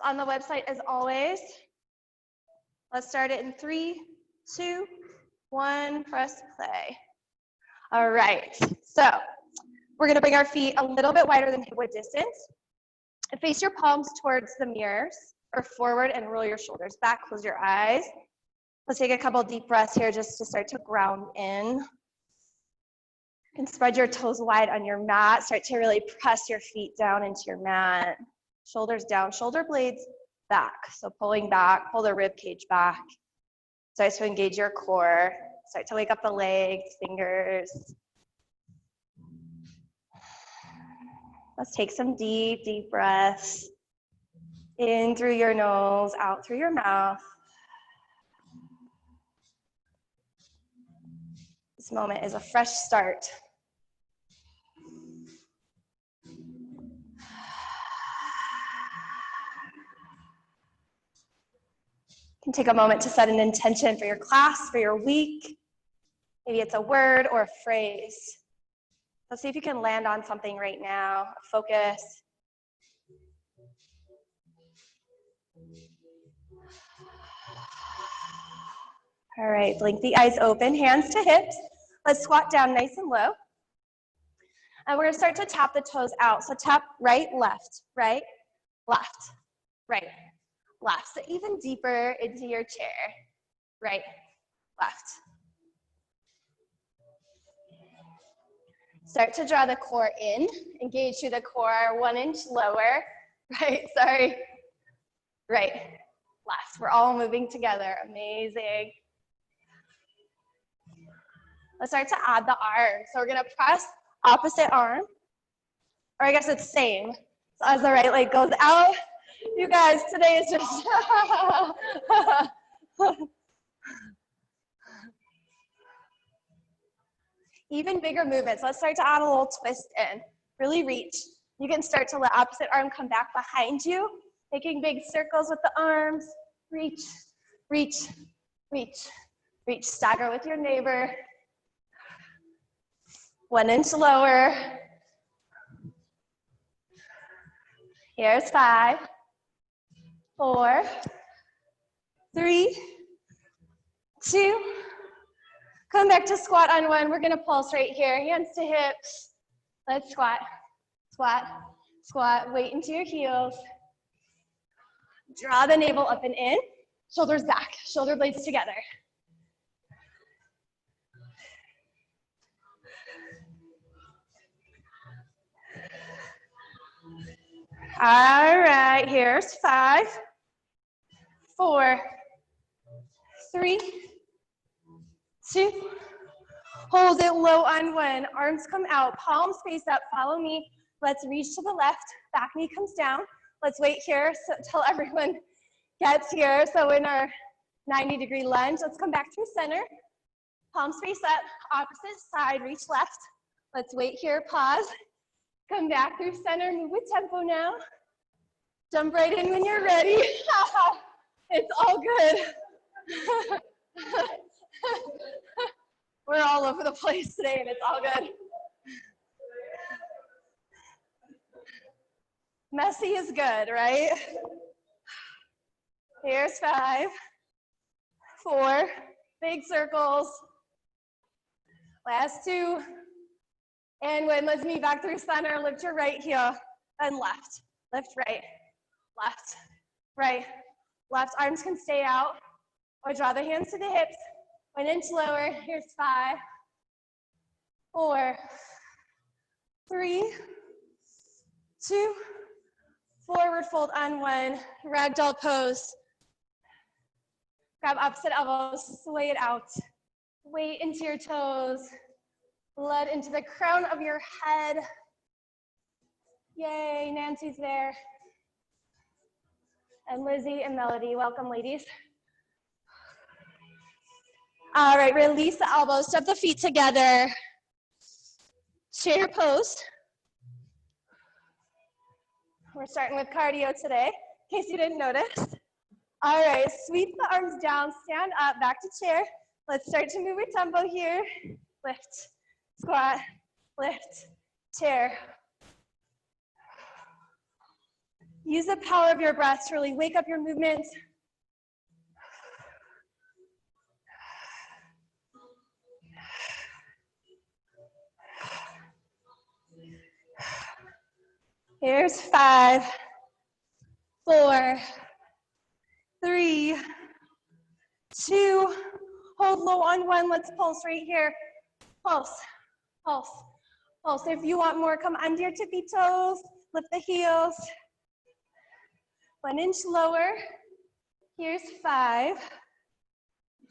On the website as always. Let's start it in 3, 2, 1, press play. All right, so we're gonna bring our feet a little bit wider than hip width distance. And face your palms towards the mirrors or forward and roll your shoulders back, close your eyes. Let's take a couple deep breaths here just to start to ground in. You can spread your toes wide on your mat. Start to really press your feet down into your mat. Shoulders down, shoulder blades back. So pulling back, pull the rib cage back. Start to engage your core. Start to wake up the legs, fingers. Let's take some deep, deep breaths. In through your nose, out through your mouth. This moment is a fresh start. You can take a moment to set an intention for your class, for your week. Maybe it's a word or a phrase. Let's see if you can land on something right now. Focus. All right, blink the eyes open, hands to hips. Let's squat down nice and low. And we're gonna start to tap the toes out. So tap right, left, right, left, right, left. So even deeper into your chair. Right, left. Start to draw the core in, engage through the core, 1 inch lower. Right, sorry. Right, left. We're all moving together, amazing. Let's start to add the arm. So we're gonna press opposite arm, or I guess it's same. So as the right leg goes out, you guys, today is just, even bigger movements. Let's start to add a little twist in. Really reach. You can start to let opposite arm come back behind you, making big circles with the arms. Reach, reach, reach, reach. Stagger with your neighbor. 1 inch lower. Here's 5, 4, 3, 2. Come back to squat on 1. We're gonna pulse right here. Hands to hips. Let's squat, squat, squat. Weight into your heels. Draw the navel up and in. Shoulders back, shoulder blades together. All right, here's 5, 4, 3, 2. Hold it low on 1. Arms come out, palms face up, follow me. Let's reach to the left, back knee comes down. Let's wait here until everyone gets here. So in our 90-degree lunge, let's come back through center. Palms face up, opposite side, reach left. Let's wait here, pause. Come back through center, move with tempo now. Jump right in when you're ready. It's all good. We're all over the place today and it's all good. Messy is good, right? Here's 5, 4, big circles. Last 2. And when, let's meet back through center, lift your right heel and left. Lift right, left, right, left. Arms can stay out or draw the hands to the hips. 1 inch lower. Here's 5, 4, 3, 2. Forward fold on 1. Ragdoll pose. Grab opposite elbows, sway it out. Weight into your toes. Blood into the crown of your head. Yay, Nancy's there. And Lizzie and Melody, welcome ladies. All right, release the elbows, step the feet together. Chair pose. We're starting with cardio today, in case you didn't notice. All right, sweep the arms down, stand up, back to chair. Let's start to move with tempo here. Lift, squat, lift, chair. Use the power of your breath to really wake up your movement. Here's 5, 4, 3, 2, hold low on 1. Let's pulse right here. Pulse, pulse, pulse. If you want more, come under your tippy toes, lift the heels. 1 inch lower. Here's 5,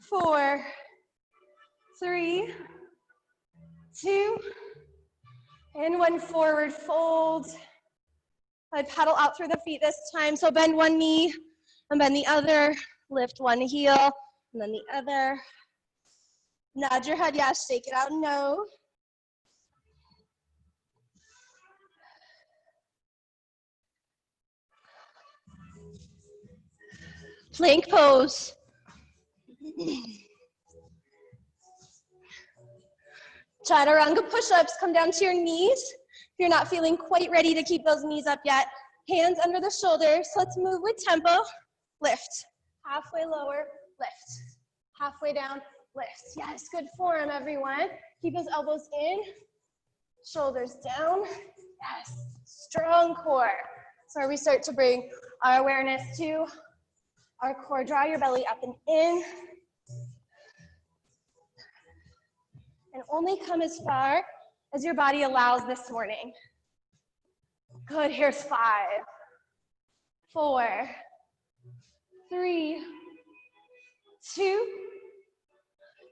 4, 3, 2, and 1. Forward fold. I pedal out through the feet this time. So bend one knee and bend the other. Lift one heel and then the other. Nod your head, yes. Shake it out, no. Plank pose. Chaturanga push-ups. Come down to your knees. If you're not feeling quite ready to keep those knees up yet, hands under the shoulders. Let's move with tempo. Lift. Halfway lower, lift. Halfway down, lift. Yes, good form, everyone. Keep those elbows in, shoulders down. Yes, strong core. So we start to bring our awareness to our core. Draw your belly up and in. And only come as far as your body allows this morning. Good, here's 5, 4, 3, 2,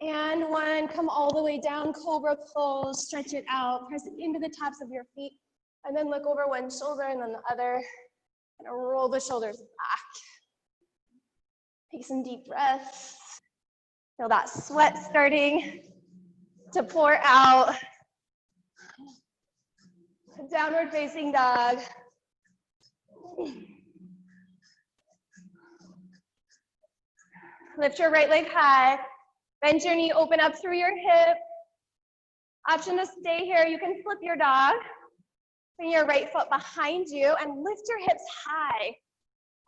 and 1. Come all the way down, cobra pose, stretch it out, press it into the tops of your feet, and then look over one shoulder and then the other, and roll the shoulders back. Take some deep breaths. Feel that sweat starting to pour out. Downward facing dog. Lift your right leg high. Bend your knee, open up through your hip. Option to stay here. You can flip your dog. Bring your right foot behind you and lift your hips high.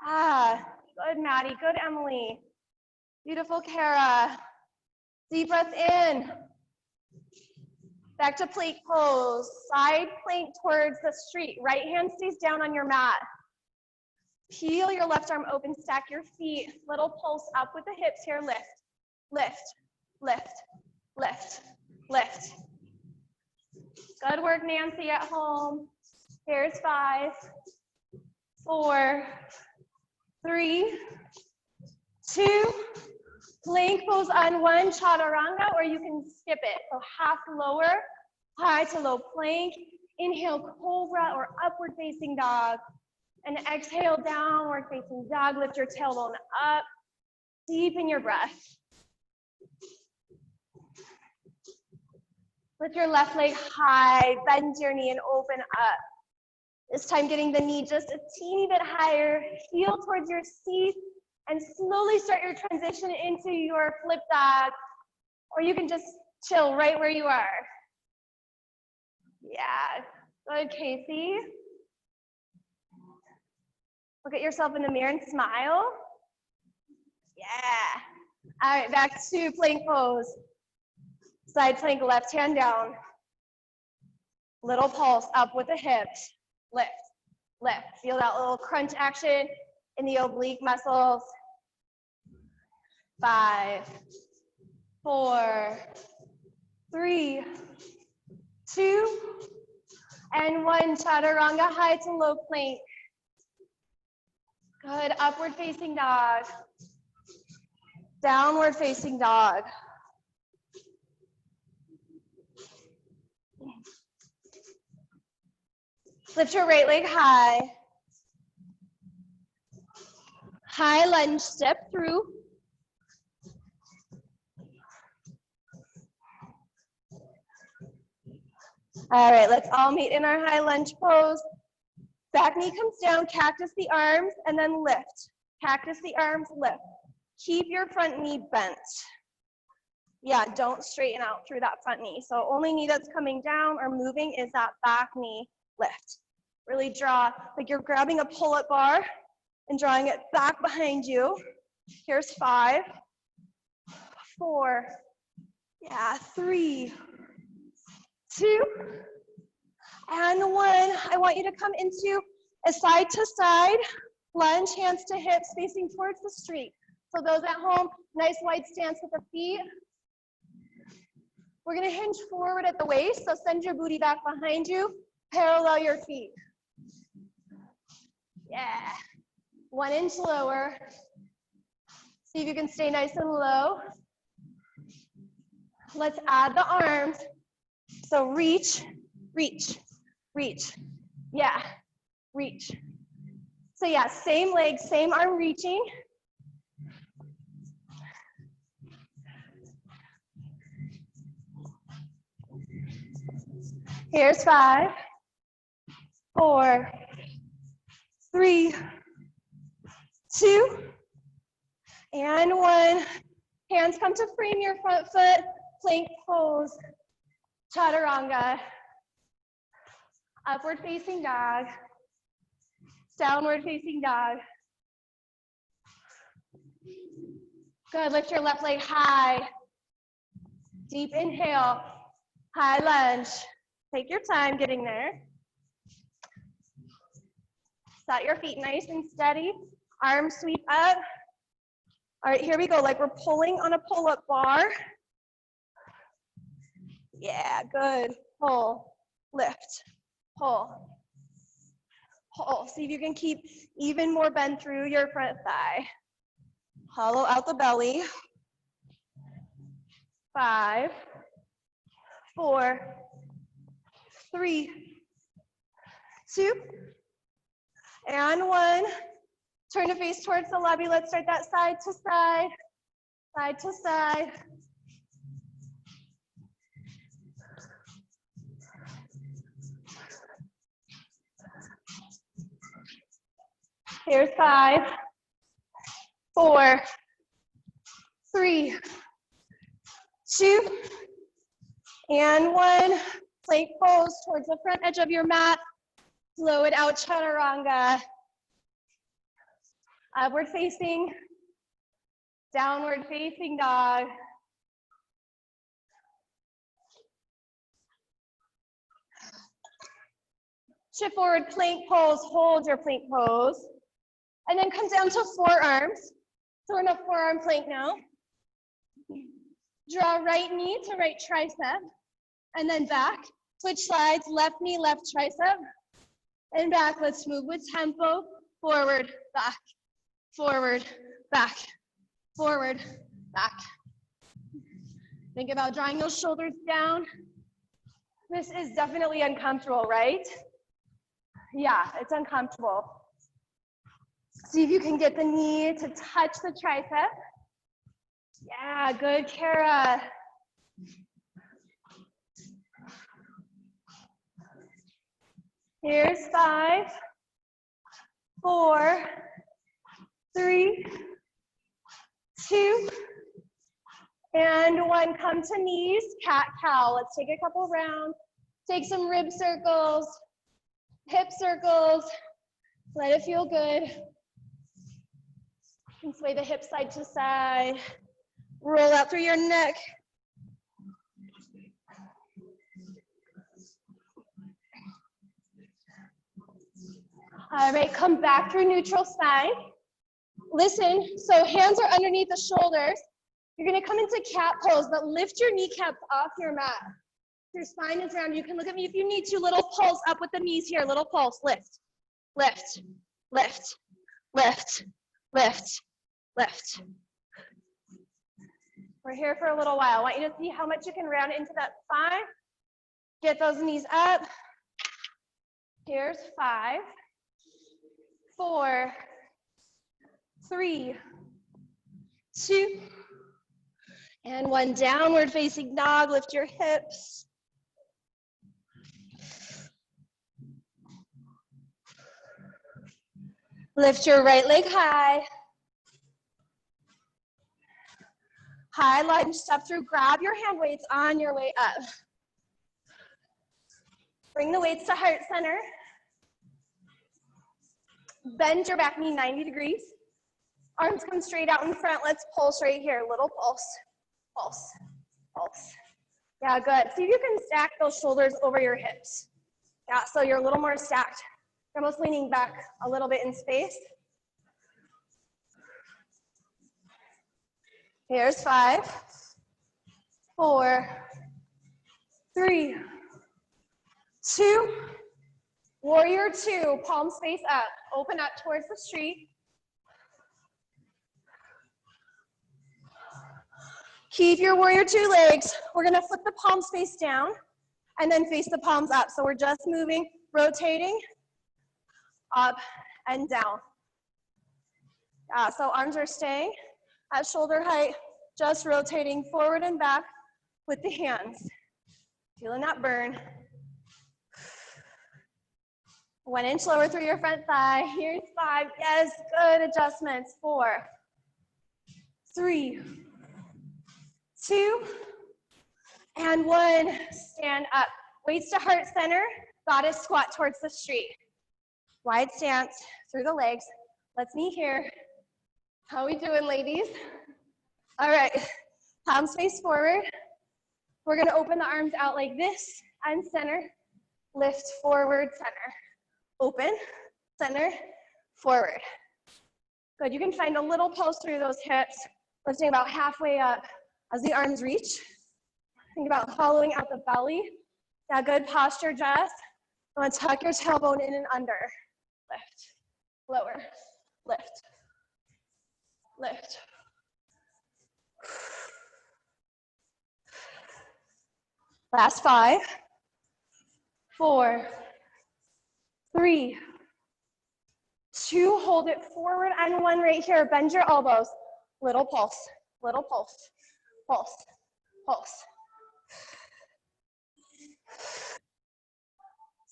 Ah, good, Maddie. Good, Emily. Beautiful, Kara. Deep breath in. Back to plank pose. Side plank towards the street. Right hand stays down on your mat. Peel your left arm open, stack your feet. Little pulse up with the hips here. Lift, lift, lift, lift, lift. Good work, Nancy, at home. Here's 5, 4, 3, 2. Plank pose on 1, chaturanga, or you can skip it. So half lower, high to low plank. Inhale, cobra or upward facing dog. And exhale, downward facing dog. Lift your tailbone up. Deepen your breath. Lift your left leg high, bend your knee and open up. This time getting the knee just a teeny bit higher. Heel towards your seat. And slowly start your transition into your flip dog, or you can just chill right where you are. Yeah, good, Casey. Look at yourself in the mirror and smile. Yeah. All right, back to plank pose. Side plank, left hand down. Little pulse up with the hips. Lift, lift. Feel that little crunch action in the oblique muscles. 5, 4, 3, 2, and 1. Chaturanga, high to low plank. Good, upward facing dog. Downward facing dog. Lift your right leg high. High lunge, step through. All right, let's all meet in our high lunge pose. Back knee comes down, cactus the arms, and then lift. Cactus the arms, lift. Keep your front knee bent. Yeah, don't straighten out through that front knee. So only knee that's coming down or moving is that back knee lift. Really draw, like you're grabbing a pull-up bar and drawing it back behind you. Here's 5, 4, yeah, 3, 2, and 1. I want you to come into a side to side lunge, hands to hips, facing towards the street. So those at home, nice wide stance with the feet. We're gonna hinge forward at the waist, so send your booty back behind you, parallel your feet. Yeah, 1 inch lower. See if you can stay nice and low. Let's add the arms. So reach, reach, reach. Yeah, reach. So yeah, same leg, same arm reaching. Here's 5, 4, 3, 2, and 1. Hands come to frame your front foot, plank pose, chaturanga, upward facing dog, downward facing dog. Good, lift your left leg high. Deep inhale, high lunge. Take your time getting there. Set your feet nice and steady. Arms sweep up. All right, here we go, like we're pulling on a pull-up bar. Yeah, good. Pull, lift, pull, pull. See if you can keep even more bend through your front thigh. Hollow out the belly. 5, 4, 3, 2, and 1. Turn to face towards the lobby. Let's start that side to side, side to side. Here's 5, 4, 3, 2, and 1. Plank pose towards the front edge of your mat. Slow it out, chaturanga. Upward facing, downward facing dog. Shift forward, plank pose, hold your plank pose. And then come down to forearms. So we're in a forearm plank now. Draw right knee to right tricep, and then back. Switch sides, left knee, left tricep, and back. Let's move with tempo. Forward, back, forward, back, forward, back. Think about drawing those shoulders down. This is definitely uncomfortable, right? Yeah, it's uncomfortable. See if you can get the knee to touch the tricep. Yeah, good, Kara. Here's 5, 4, 3, 2, and 1. Come to knees, cat-cow. Let's take a couple rounds. Take some rib circles, hip circles. Let it feel good. And sway the hips side to side. Roll out through your neck. All right, come back through neutral spine. Listen, so hands are underneath the shoulders. You're gonna come into cat pose, but lift your kneecaps off your mat. Your spine is round. You can look at me if you need to. Little pulse up with the knees here. Little pulse. Lift, lift, lift, lift, lift, lift. We're here for a little while. I want you to see how much you can round into that spine. Get those knees up. Here's 5, 4, 3, 2, and 1. Downward facing dog. Lift your hips. Lift your right leg high. High lunge, step through, grab your hand weights on your way up. Bring the weights to heart center. Bend your back knee 90 degrees. Arms come straight out in front. Let's pulse right here. Little pulse, pulse, pulse. Yeah, good. See if you can stack those shoulders over your hips. Yeah, so you're a little more stacked. You're almost leaning back a little bit in space. Here's 5, 4, 3, 2, warrior 2, palms face up. Open up towards the street. Keep your warrior 2 legs. We're gonna flip the palms face down and then face the palms up. So we're just moving, rotating, up and down. So arms are staying at shoulder height, just rotating forward and back with the hands. Feeling that burn. 1 inch lower through your front thigh. Here's 5. Yes, good adjustments. 4, 3, 2, and 1. Stand up. Weights to heart center. Goddess squat towards the street. Wide stance through the legs. Let's meet here. How we doing, ladies? All right, palms face forward. We're gonna open the arms out like this and center. Lift forward, center. Open, center, forward. Good, you can find a little pulse through those hips, lifting about halfway up as the arms reach. Think about hollowing out the belly. Yeah, good posture, Jess. I'm gonna tuck your tailbone in and under. Lift, lower, lift, lift. Last 5, 4, 3, 2, hold it forward, and 1 right here. Bend your elbows. Little pulse, pulse, pulse.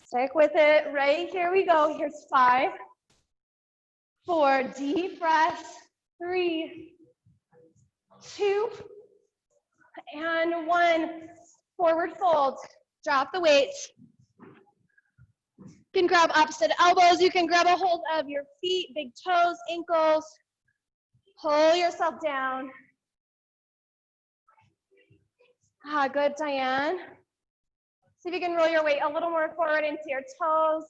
Stick with it. Right, here we go. Here's 5, 4, deep breaths. 3, 2, and 1. Forward fold. Drop the weights. You can grab opposite elbows. You can grab a hold of your feet, big toes, ankles. Pull yourself down. Good, Diane. See if you can roll your weight a little more forward into your toes.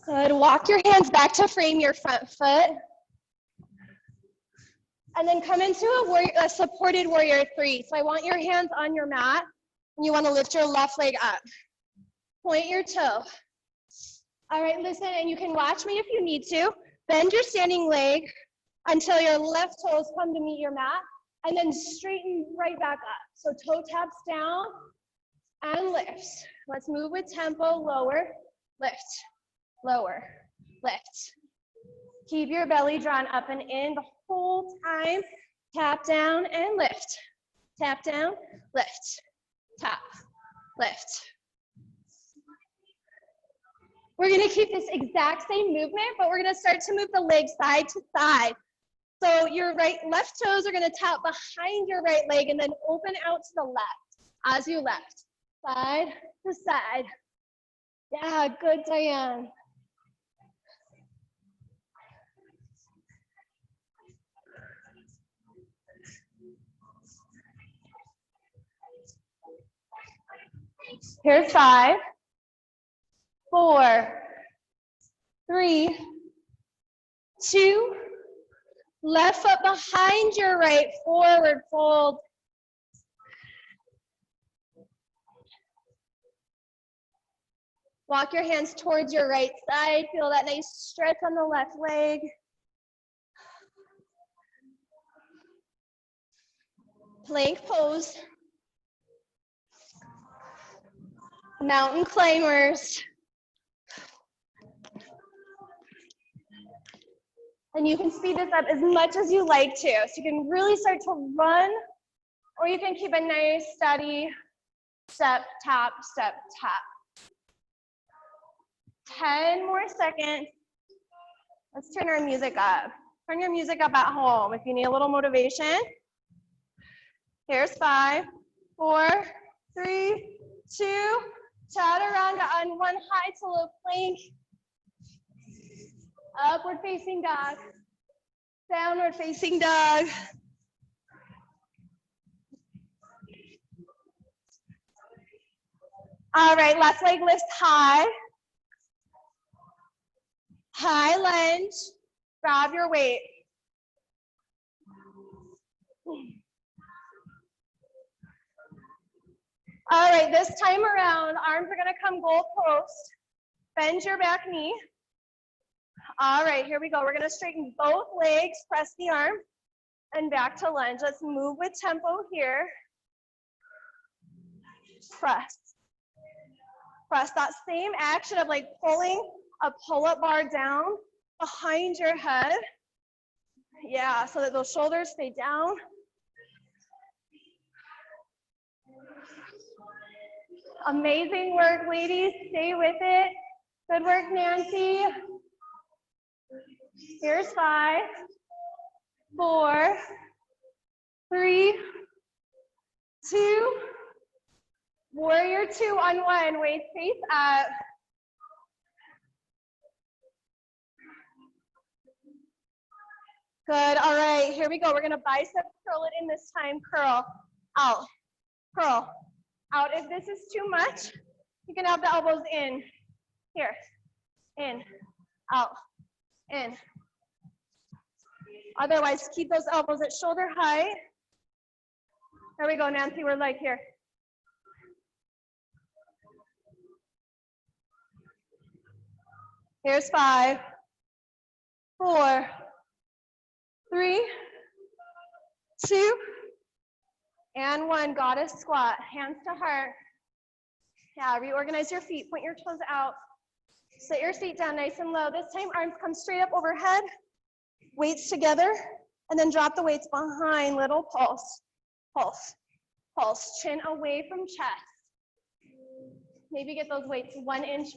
Good, walk your hands back to frame your front foot. And then come into a supported warrior 3. So I want your hands on your mat, and you want to lift your left leg up. Point your toe. All right, listen, and you can watch me if you need to. Bend your standing leg until your left toes come to meet your mat, and then straighten right back up. So toe taps down and lifts. Let's move with tempo. Lower, lift, lower, lift. Keep your belly drawn up and in the whole time. Tap down and lift. Tap down, lift, tap, lift. We're gonna keep this exact same movement, but we're gonna start to move the legs side to side. So your left toes are gonna tap behind your right leg and then open out to the left as you lift. Side to side. Yeah, good, Diane. Here's 5, 4, 3, 2, left foot behind your right, forward fold. Walk your hands towards your right side. Feel that nice stretch on the left leg. Plank pose. Mountain climbers. And you can speed this up as much as you like to. So you can really start to run, or you can keep a nice steady step, tap, step, tap. 10 more seconds. Let's turn our music up. Turn your music up at home if you need a little motivation. Here's 5, 4, 3, 2, chaturanga on one high to low plank. Upward facing dog. Downward facing dog. All right, left leg lifts high. High lunge. Grab your weight. All right, this time around, arms are gonna come goal post. Bend your back knee. All right, here we go. We're gonna straighten both legs, press the arm, and back to lunge. Let's move with tempo here. Press. Press that same action of like pulling a pull-up bar down behind your head. Yeah, so that those shoulders stay down. Amazing work, ladies. Stay with it. Good work, Nancy. Here's 5, 4, 3, 2, warrior 2 on 1, weights face up. Good, all right, here we go. We're gonna bicep curl it in this time. Curl, out, curl, out. If this is too much, you can have the elbows in. Here, in, out, in. Otherwise, keep those elbows at shoulder height. There we go, Nancy, we're like here. Here's 5, 4, 3, 2, and 1. Goddess squat, hands to heart. Yeah, reorganize your feet, point your toes out. Sit your feet down nice and low. This time, arms come straight up overhead, weights together, and then drop the weights behind, little pulse, pulse, pulse. Chin away from chest. Maybe get those weights 1 inch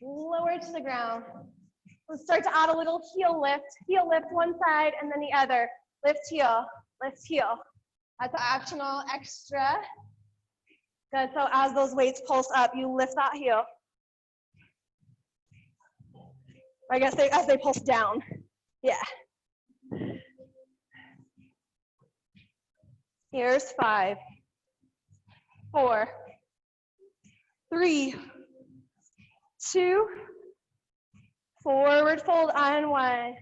lower to the ground. Let's start to add a little heel lift one side and then the other. Lift heel, lift heel. That's optional, extra. Good, so as those weights pulse up, you lift that heel. I guess as they pulse down, yeah. Here's 5, 4, 3, 2, forward fold on 1.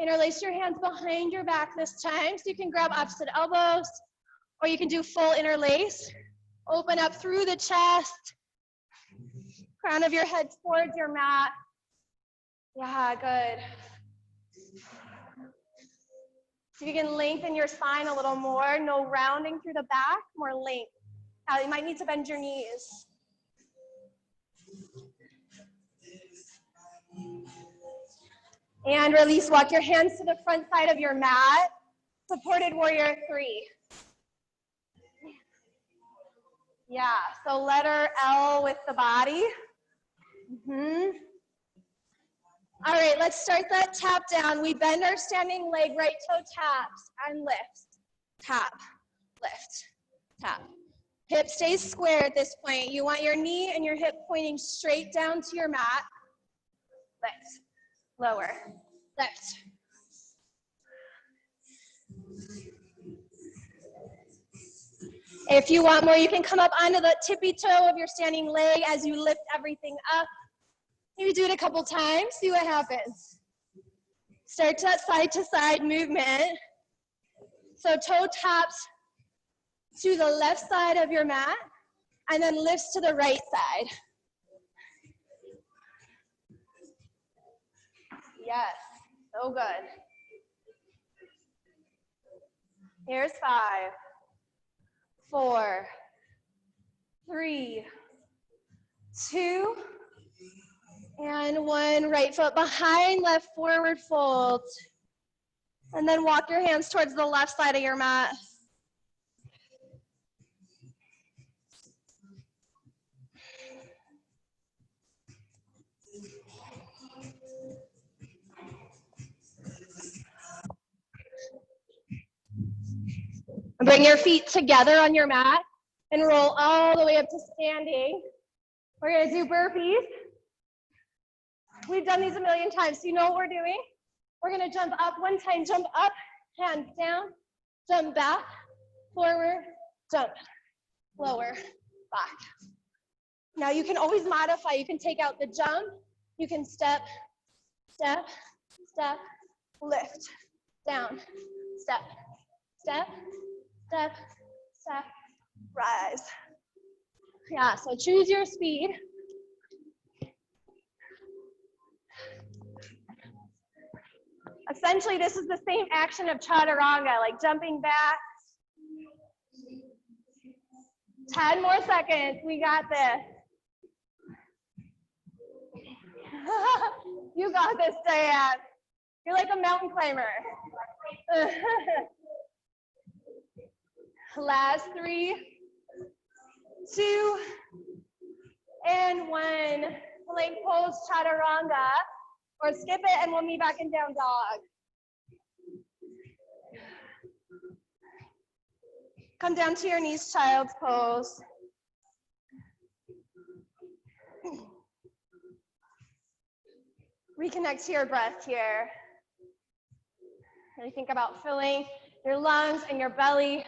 Interlace your hands behind your back this time, so you can grab opposite elbows, or you can do full interlace. Open up through the chest, crown of your head towards your mat. Yeah, good. So you can lengthen your spine a little more, no rounding through the back, more length. Now you might need to bend your knees. And release, walk your hands to the front side of your mat. Supported warrior 3. Yeah, so letter L with the body. All right, let's start that tap down. We bend our standing leg, right toe taps and lifts. Tap, lift, tap. Hip stays square at this point. You want your knee and your hip pointing straight down to your mat. Lift, lower, lift. If you want more, you can come up onto the tippy toe of your standing leg as you lift everything up. Maybe do it a couple times, see what happens. Start that side to side movement. So toe taps to the left side of your mat and then lifts to the right side. Yes, so good. Here's 5, 4, 3, 2, and 1. Right foot behind, left forward fold. And then walk your hands towards the left side of your mat. Bring your feet together on your mat and roll all the way up to standing. We're gonna do burpees. We've done these a million times, so you know what we're doing. We're gonna jump up one time, jump up, hands down, jump back, forward, jump, lower, back. Now you can always modify. You can take out the jump. You can step, step, step, lift, down, step, step, step, step, rise. Yeah, so choose your speed. Essentially, this is the same action of chaturanga, like jumping back. 10 more seconds, we got this. You got this, Diane. You're like a mountain climber. Last 3, 2, and 1. Plank pose, chaturanga, or skip it and we'll meet back in down dog. Come down to your knees, child's pose. Reconnect to your breath here. Really think about filling your lungs and your belly,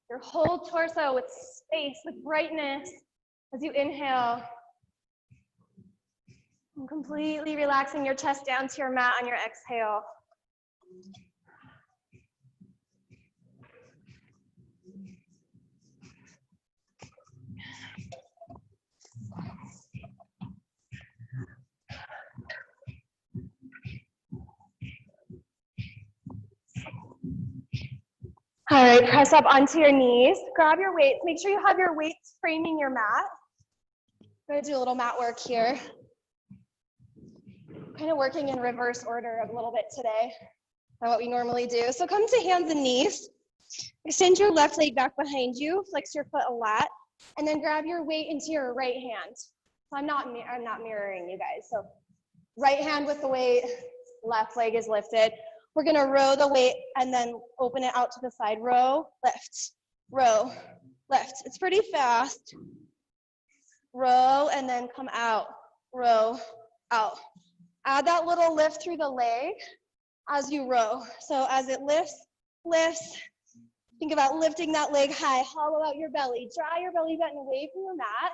your whole torso with space, with brightness as you inhale. And completely relaxing your chest down to your mat on your exhale. All right, press up onto your knees. Grab your weights. Make sure you have your weights framing your mat. I'm going to do a little mat work here. Kind of working in reverse order a little bit today than what we normally do. So come to hands and knees. Extend your left leg back behind you. Flex your foot a lot. And then grab your weight into your right hand. So I'm not mirroring you guys. So right hand with the weight, left leg is lifted. We're gonna row the weight and then open it out to the side. Row, lift, row, lift. It's pretty fast. Row and then come out, row, out. Add that little lift through the leg as you row. So as it lifts, lifts, think about lifting that leg high, hollow out your belly, draw your belly button away from your mat.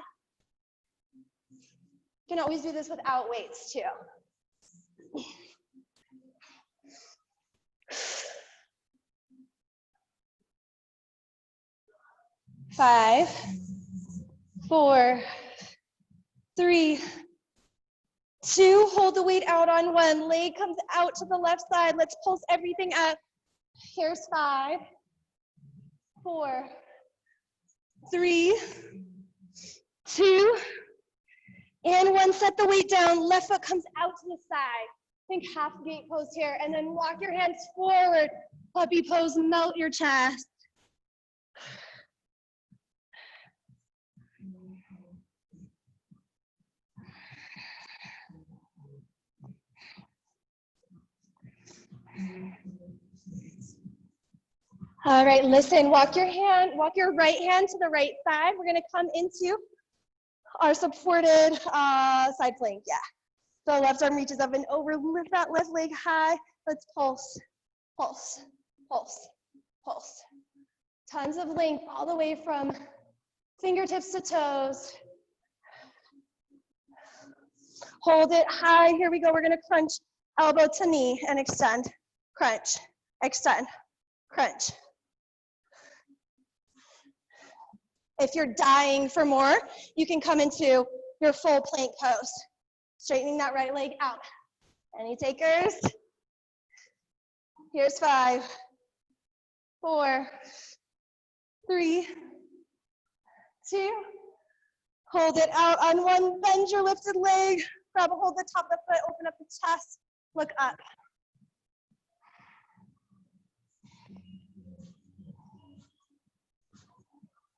You can always do this without weights too. 5, 4, 3, 2, hold the weight out on 1. Leg comes out to the left side. Let's pulse everything up. Here's 5, 4, 3, 2, and 1. Set the weight down. Left foot comes out to the side. Think half gate pose here, and then walk your hands forward. Puppy pose, melt your chest. All right, listen, walk your right hand to the right side. We're gonna come into our supported side plank, yeah. So left arm reaches up and over, lift that left leg high. Let's pulse, pulse, pulse, pulse. Tons of length all the way from fingertips to toes. Hold it high, here we go. We're gonna crunch elbow to knee and extend, crunch, extend, crunch. If you're dying for more, you can come into your full plank pose. Straightening that right leg out. Any takers? Here's 5, 4, 3, 2. Hold it out on 1. Bend your lifted leg. Grab a hold of the top of the foot. Open up the chest. Look up.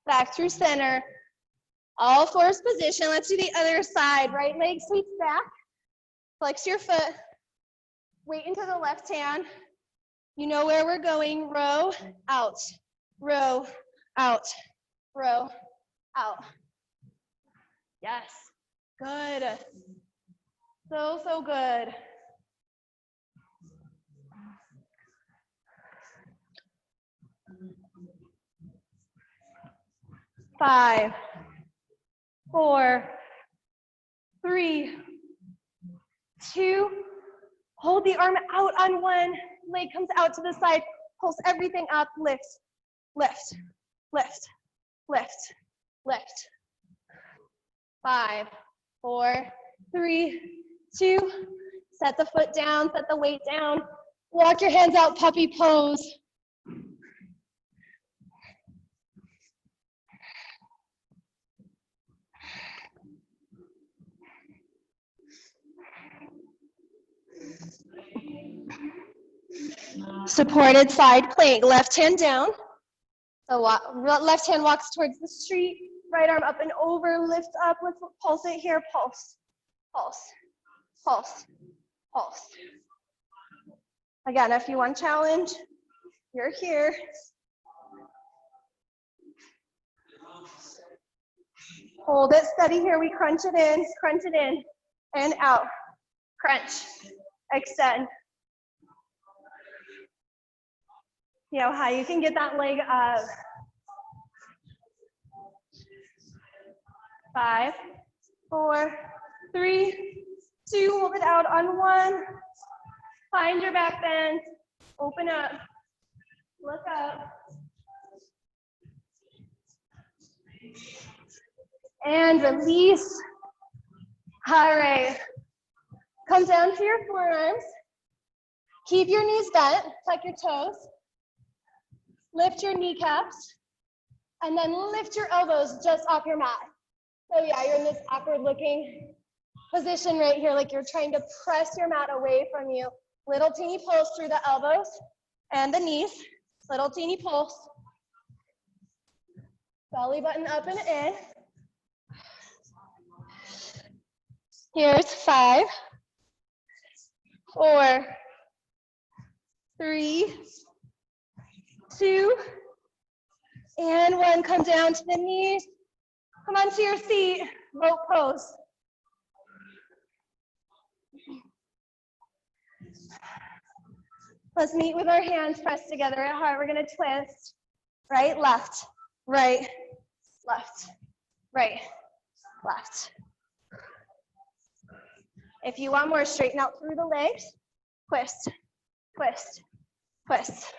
Back through center. All fours position. Let's do the other side. Right leg sweeps back. Flex your foot. Weight into the left hand. You know where we're going. Row, out, row, out, row, out. Yes, good. So, so good. Five, four, three, two. Hold the arm out on one. Leg comes out to the side. Pulse everything up. Lift, lift, lift, lift, lift. 5, 4, 3, 2. Set the foot down, set the weight down. Walk your hands out, puppy pose. Supported side plank, left hand down. The left hand walks towards the street, right arm up and over, lift up, let's pulse it here, pulse, pulse, pulse, pulse. Again, if you want challenge, you're here. Hold it steady here, we crunch it in, and out. Crunch, extend. See how high you can get that leg up. 5, 4, 3, 2, hold it out on 1. Find your back bend, open up, look up. And release. All right. Come down to your forearms. Keep your knees bent, tuck your toes. Lift your kneecaps. And then lift your elbows just off your mat. So yeah, you're in this awkward looking position right here, like you're trying to press your mat away from you. Little teeny pulse through the elbows and the knees. Little teeny pulse. Belly button up and in. Here's 5, 4, 3, 2, and 1. Come down to the knees. Come onto your seat, boat pose. Let's meet with our hands pressed together at heart. We're gonna twist. Right, left, right, left, right, left. If you want more, straighten out through the legs. Twist, twist, twist.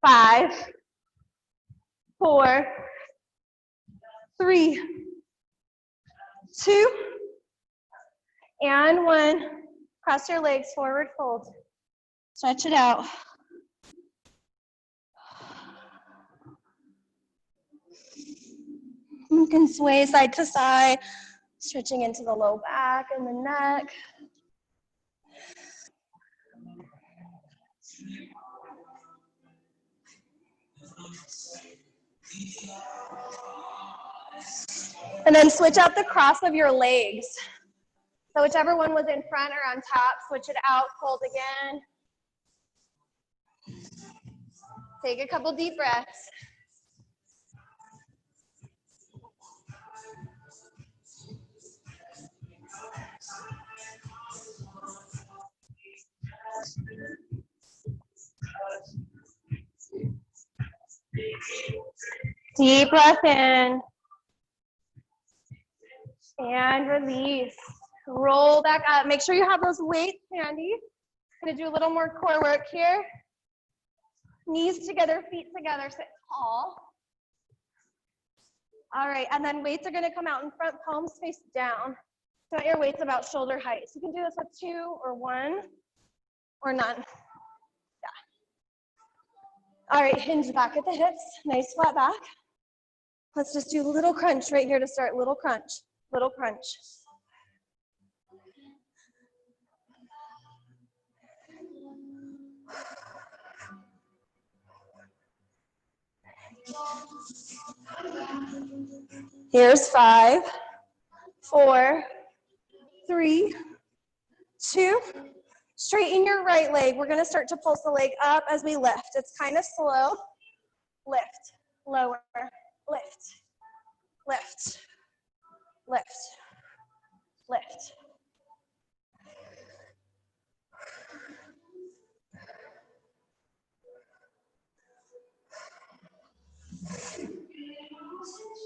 Five, 4, 3, 2, and 1. Cross your legs, forward fold. Stretch it out. You can sway side to side, stretching into the low back and the neck. And then switch out the cross of your legs. So whichever one was in front or on top, switch it out, fold again. Take a couple deep breaths. Deep breath in. And release. Roll back up. Make sure you have those weights handy. Gonna do a little more core work here. Knees together, feet together, sit tall. All right, and then weights are gonna come out in front, palms face down. So your weight's about shoulder height. So you can do this with 2 or 1 or none. Yeah. All right, hinge back at the hips, nice flat back. Let's just do a little crunch right here to start, little crunch, little crunch. Here's 5, 4, 3, 2. Straighten your right leg. We're gonna start to pulse the leg up as we lift. It's kind of slow. Lift, lower, lift, lift, lift, lift.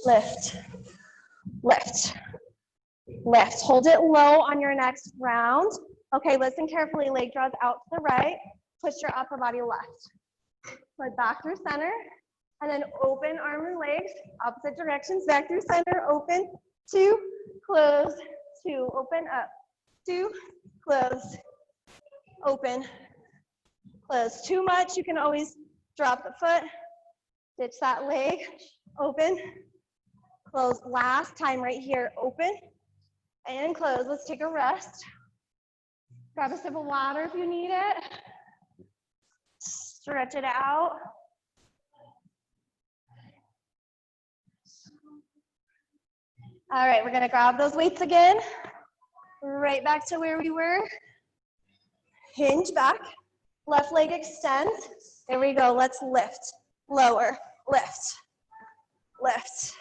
Lift, lift, lift. Hold it low on your next round. Okay, listen carefully. Leg draws out to the right. Push your upper body left. Foot back through center. And then open arm and legs, opposite directions. Back through center, open, 2, close, 2, open, up, 2, close, open, close. Too much, you can always drop the foot, ditch that leg, open, close. Last time right here, open and close. Let's take a rest. Grab a sip of water if you need it. Stretch it out. All right, we're gonna grab those weights again. Right back to where we were. Hinge back, left leg extends. There we go, let's lift, lower, lift, lift,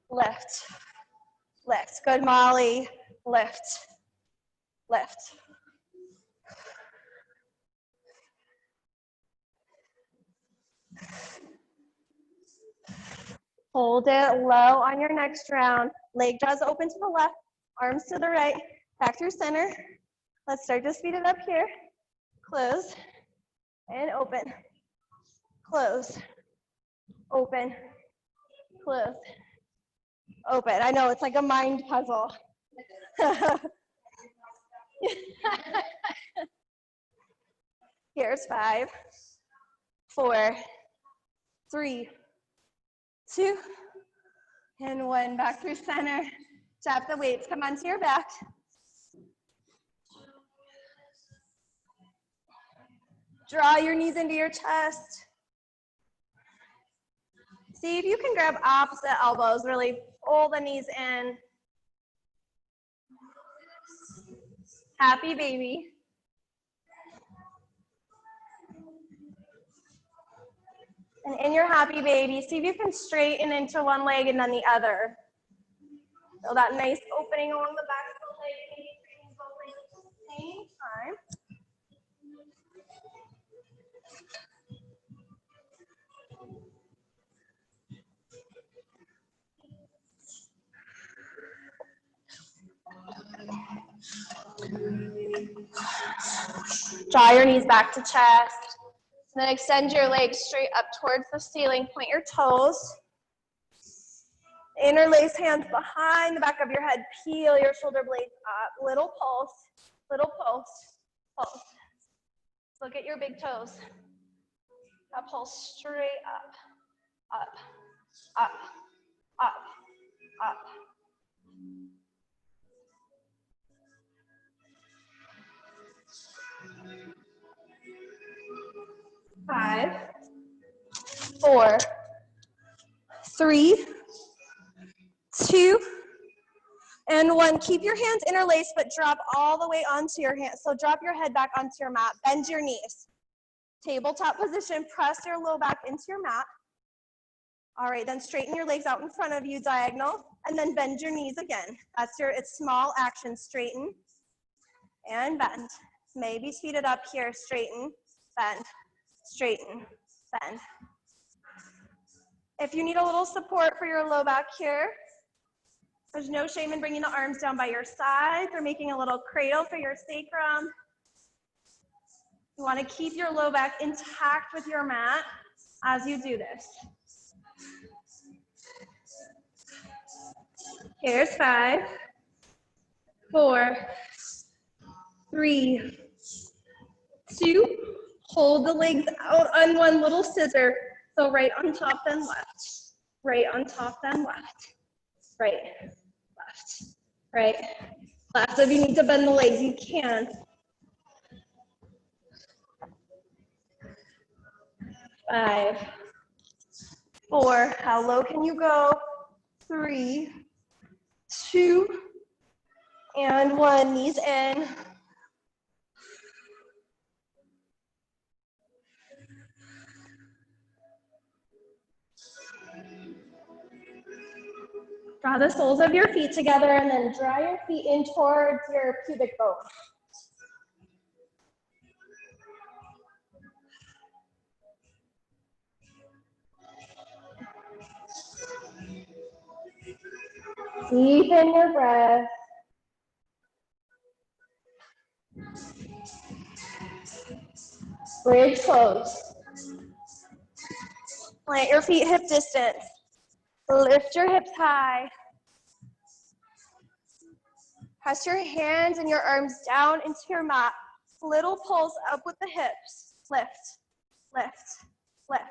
lift, lift. Good, Molly, lift, lift. Hold it low on your next round. Leg draws open to the left, arms to the right, back through center. Let's start to speed it up here. Close and open. Close, open, close, open. I know, it's like a mind puzzle. Here's 5, 4, 3, 2, and 1. Back through center. Drop the weights, come onto your back. Draw your knees into your chest. See if you can grab opposite elbows, really pull the knees in. Happy baby. And in your happy baby, see if you can straighten into one leg and then the other. So that nice opening along the back of the leg, maybe straightening both legs at the same time. Draw your knees back to chest. Then extend your legs straight up towards the ceiling. Point your toes. Interlace hands behind the back of your head. Peel your shoulder blades up. Little pulse, pulse. Look at your big toes. That pulse straight up, up, up, up, up. 5, 4, 3, 2, and 1. Keep your hands interlaced, but drop all the way onto your hands. So drop your head back onto your mat. Bend your knees. Tabletop position. Press your low back into your mat. All right, then straighten your legs out in front of you, diagonal, and then bend your knees again. It's small action. Straighten and bend. Maybe speed it up here. Straighten, bend, straighten, bend. If you need a little support for your low back here, there's no shame in bringing the arms down by your sides or making a little cradle for your sacrum. You want to keep your low back intact with your mat as you do this. Here's 5, 4, 3, 2. Hold the legs out on one little scissor. So right on top, then left. Right on top, then left. Right, left, right, left. So if you need to bend the legs, you can. 5, 4, how low can you go? 3, 2, and 1. Knees in, Draw the soles of your feet together and then draw your feet in towards your pubic bone. Deepen your breath. Bridge pose. Plant your feet hip distance. Lift your hips high. Press your hands and your arms down into your mat. Little pulse up with the hips. Lift, lift, lift.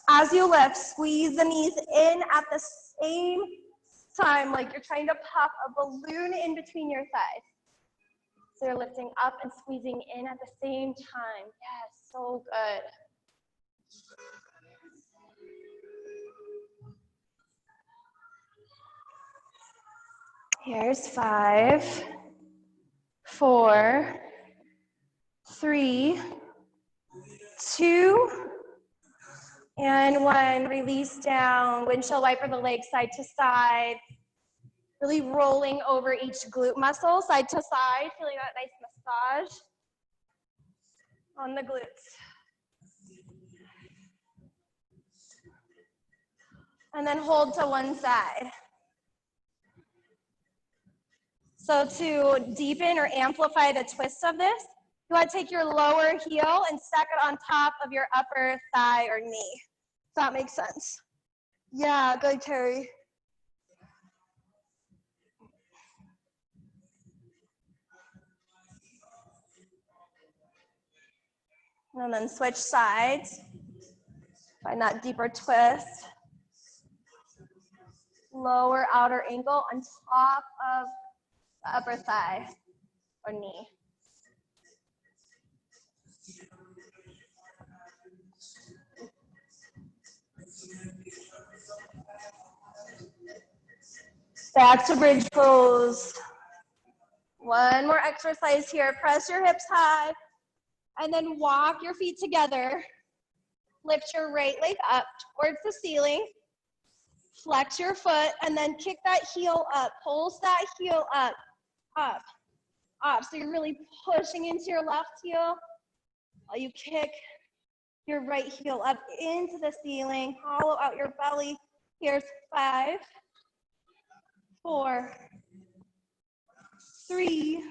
As you lift, squeeze the knees in at the same time, like you're trying to pop a balloon in between your thighs. So you're lifting up and squeezing in at the same time. Yes, so good. Here's 5, 4, 3, 2, and 1. Release down. Windshield wiper the legs side to side. Really rolling over each glute muscle, side to side, feeling that nice massage on the glutes. And then hold to one side. So to deepen or amplify the twist of this, you want to take your lower heel and stack it on top of your upper thigh or knee. Does that make sense? Yeah, good, Terry. And then switch sides. Find that deeper twist. Lower outer ankle on top of the upper thigh or knee. Back to bridge pose. One more exercise here. Press your hips high and then walk your feet together. Lift your right leg up towards the ceiling. Flex your foot and then kick that heel up. Pulse that heel up, up, up. So you're really pushing into your left heel while you kick your right heel up into the ceiling. Hollow out your belly. Here's 5, 4, 3,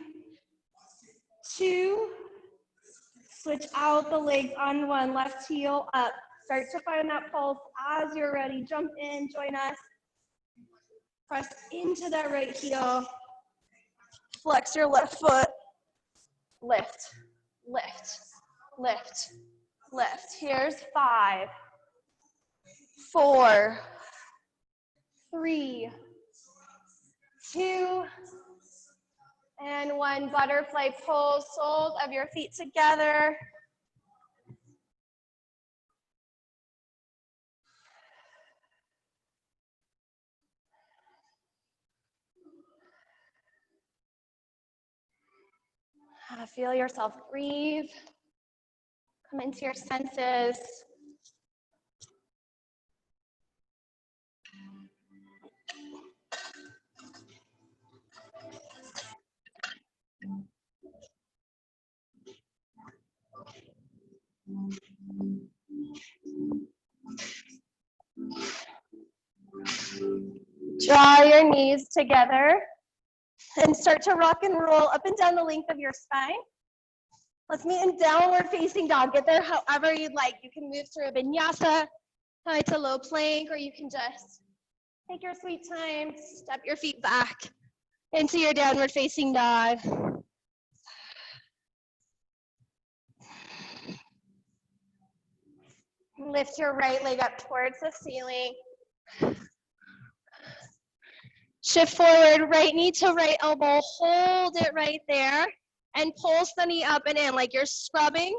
2, switch out the legs on 1, left heel up. Start to find that pulse as you're ready. Jump in, join us. Press into that right heel. Flex your left foot. Lift, lift, lift, lift. Here's 5, 4, 3, 2, and 1. Butterfly pose, soles of your feet together. Feel yourself breathe. Come into your senses. Draw your knees together and start to rock and roll up and down the length of your spine. Let's meet in downward facing dog. Get there however you'd like. You can move through a vinyasa, high to low plank, or you can just take your sweet time, step your feet back into your downward facing dog. Lift your right leg up towards the ceiling. Shift forward, right knee to right elbow, hold it right there, and pulse the knee up and in like you're scrubbing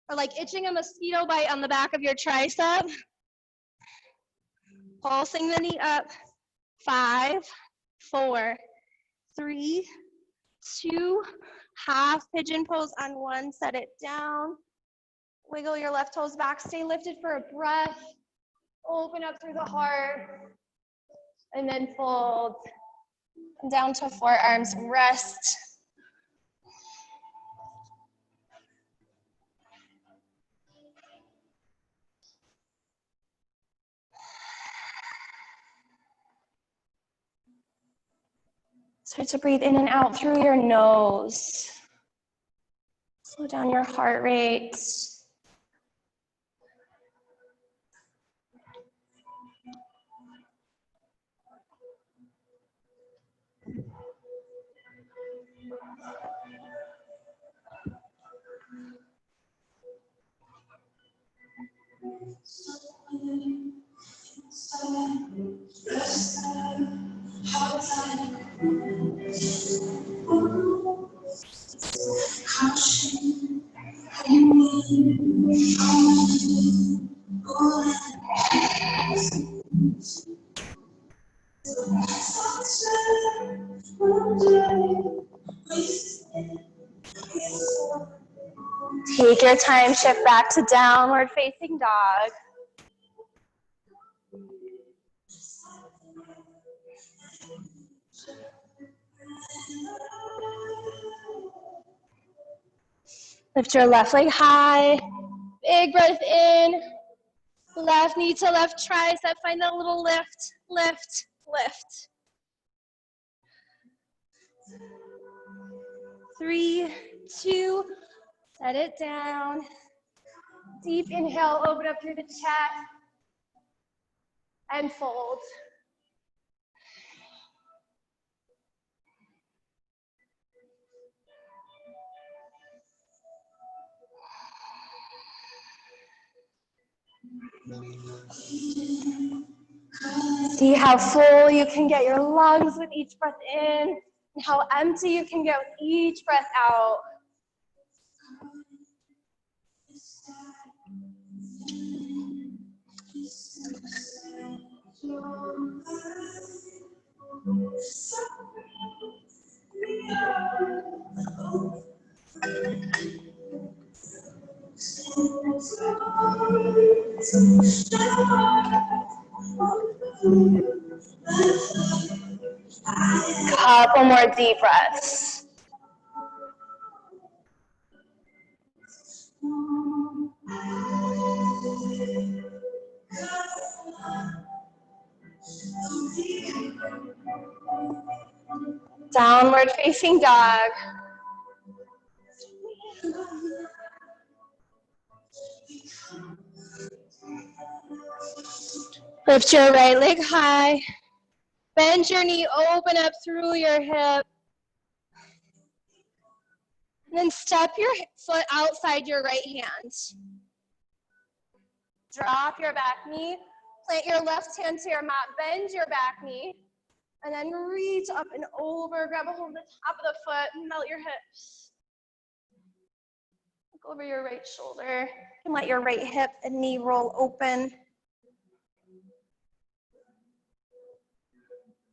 or like itching a mosquito bite on the back of your tricep. Pulsing the knee up. 5, 4, 3, 2, half pigeon pose on 1, set it down. Wiggle your left toes back. Stay lifted for a breath. Open up through the heart. And then fold. Down to forearms, rest. Start to breathe in and out through your nose. Slow down your heart rate. Take your time, shift back to downward facing dog. Lift your left leg high. Big breath in. Left knee to left tricep. Find that little lift, lift, lift. 3, 2, set it down. Deep inhale, open up through the chest. And fold. See how full you can get your lungs with each breath in, and how empty you can get with each breath out. Couple more deep breaths. Downward facing dog. Lift your right leg high. Bend your knee, open up through your hip. And then step your foot outside your right hand. Drop your back knee. Plant your left hand to your mat. Bend your back knee. And then reach up and over. Grab a hold of the top of the foot. Melt your hips. Look over your right shoulder. And let your right hip and knee roll open.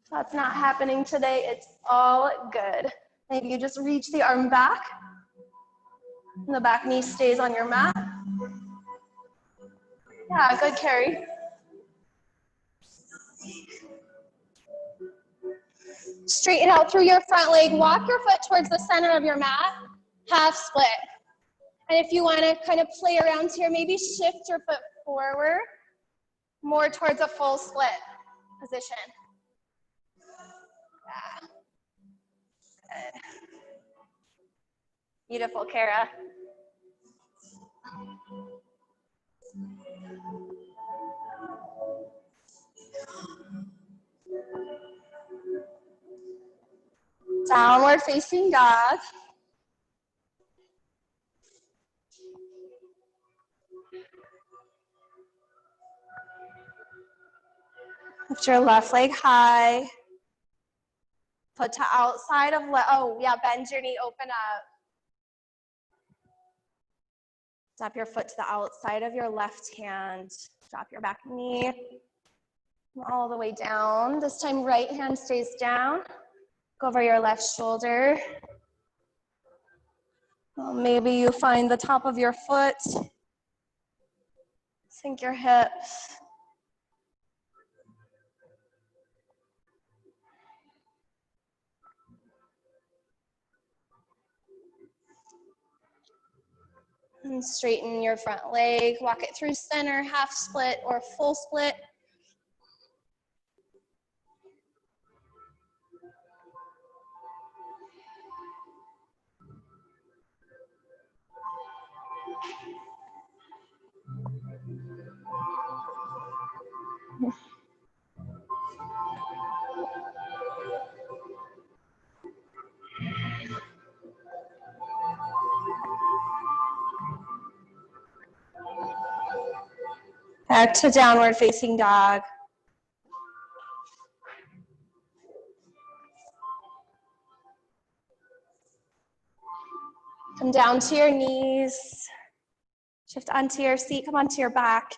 If that's not happening today, it's all good. Maybe you just reach the arm back. And the back knee stays on your mat. Yeah, good, Carrie. Straighten out through your front leg. Walk your foot towards the center of your mat. Half split. And if you want to kind of play around here, maybe shift your foot forward, more towards a full split position. Yeah. Good. Beautiful, Kara. Downward facing dog. Lift your left leg high. Foot to outside of left. Oh, yeah, bend your knee, open up. Step your foot to the outside of your left hand. Drop your back knee all the way down. This time, right hand stays down. Go over your left shoulder. Well, maybe you find the top of your foot Sink your hips. And straighten your front leg. Walk it through center, half split or full split. Back to downward facing dog. Come down to your knees. Shift onto your seat, come onto your back.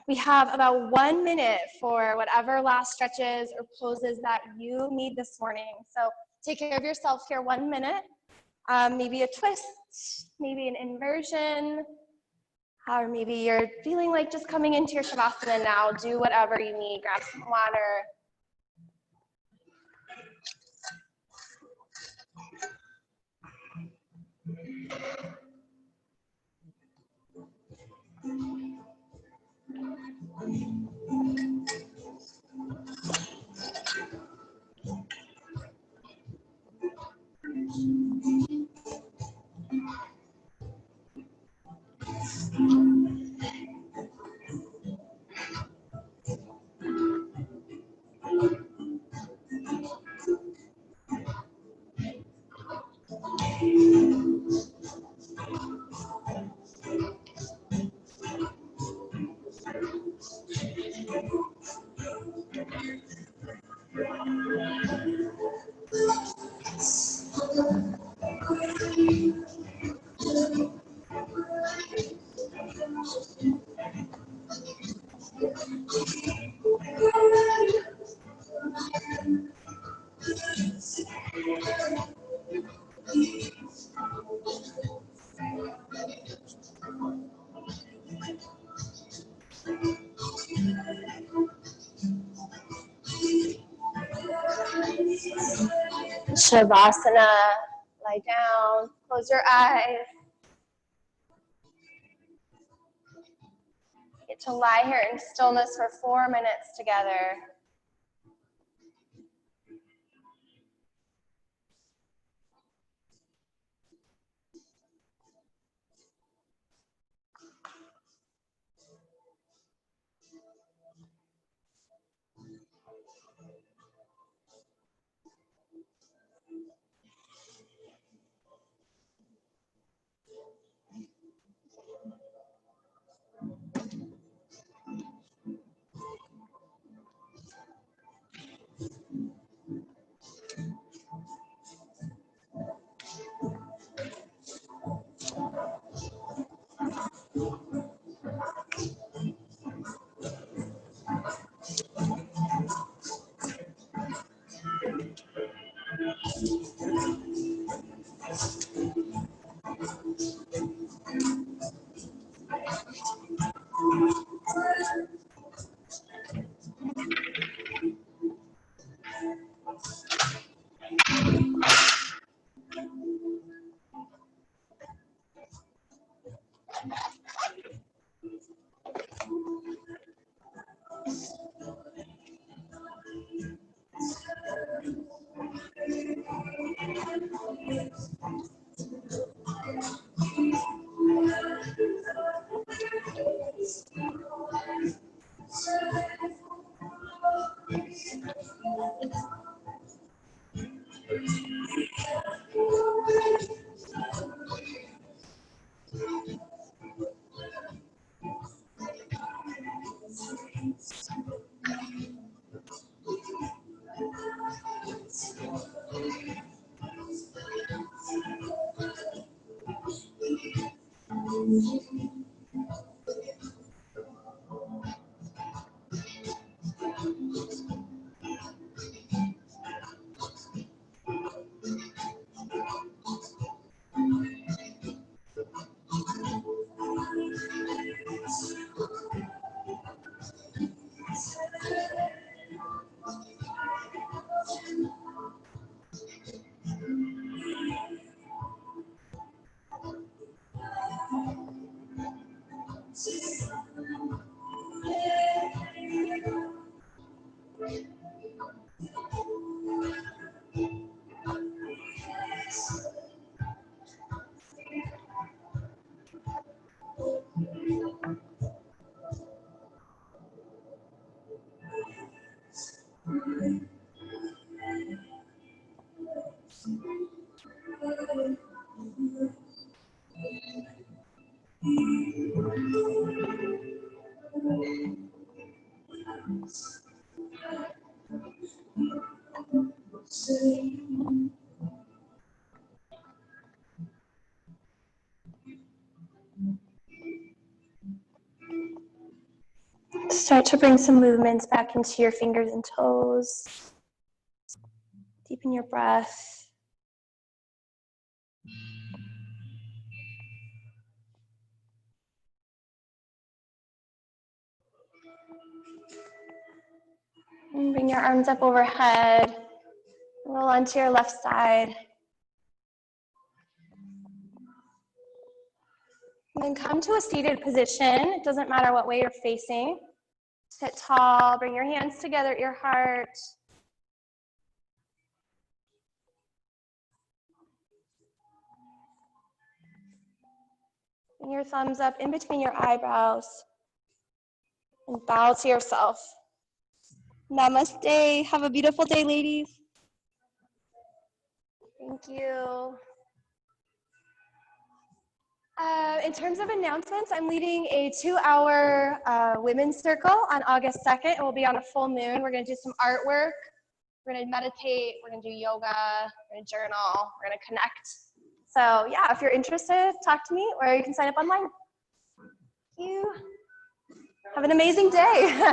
We have about 1 minute for whatever last stretches or poses that you need this morning. So take care of yourself here 1 minute. Maybe a twist, maybe an inversion, or maybe you're feeling like just coming into your Shavasana now. Do whatever you need, grab some water. Shavasana, lie down, close your eyes. Get to lie here in stillness for 4 minutes together. Start to bring some movements back into your fingers and toes. Deepen your breath. And bring your arms up overhead. Roll onto your left side. And then come to a seated position. It doesn't matter what way you're facing. Sit tall, bring your hands together at your heart. Bring your thumbs up in between your eyebrows. And bow to yourself. Namaste. Have a beautiful day, ladies. Thank you. In terms of announcements, I'm leading a 2-hour women's circle on August 2nd. It will be on a full moon. We're going to do some artwork. We're going to meditate. We're going to do yoga. We're going to journal. We're going to connect. So yeah, if you're interested, talk to me, or you can sign up online. Thank you. Have an amazing day.